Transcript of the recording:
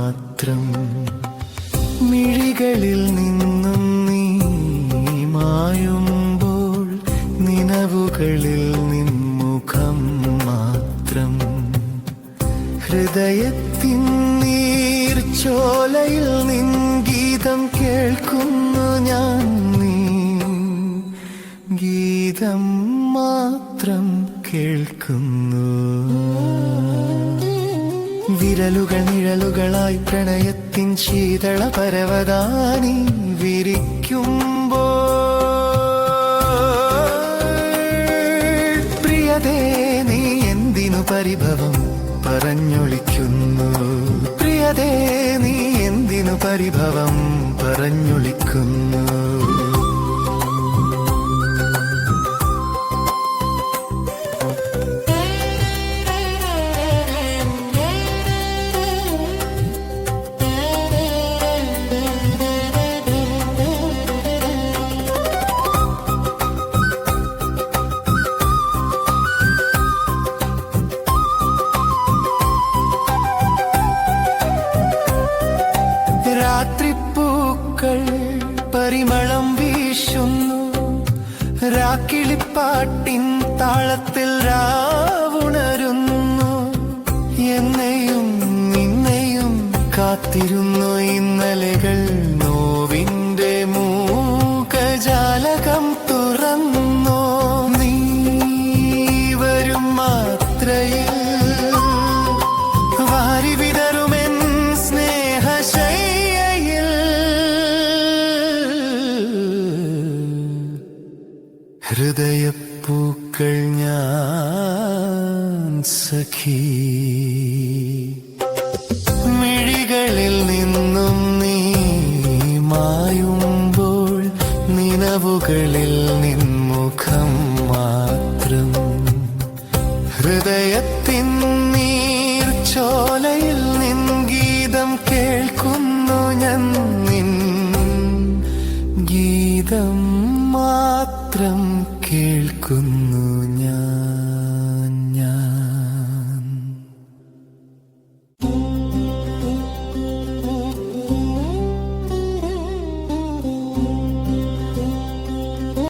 മാത്രം. മിഴികളിൽ നിന്നും നീ മായുമ്പോൾ നിനവുകളിൽ നിൻമുഖം മാത്രം. ഹൃദയത്തിൻ നീർച്ചോലയിൽ നിൻ ഗീതം കേൾക്കുന്നു ഞാൻ. നീ ഗീതം മാത്രം കേൾക്കുന്നു. വിരലുകൾ നിഴലുകളായി പ്രണയത്തിൻ ശീതള പരവതാനി വിരിക്കുമ്പോൾ പ്രിയതേ നീ എന്തിനു പരിഭവം പറഞ്ഞൊളിക്കുന്നു. പ്രിയതേ നീ എന്തിനു പരിഭവം പറഞ്ഞൊളിക്കുന്നു. രാത്രിപ്പൂക്കൾ പരിമളം വീശുന്നു. രാക്കിളിപ്പാട്ടിൻ താളത്തിൽ രാവുണരുന്നു. എന്നെയും നിന്നെയും കാത്തിരുന്നു ഇന്നലെകൾ. നോവിന്റെ മൂകജാലകം തുറന്നു. നീ വരും മാത്രയിൽ വാരി വിതറുമെൻ സ്നേഹശയ്യയിൽ. ഹൃദയപ്പൂക്കൾ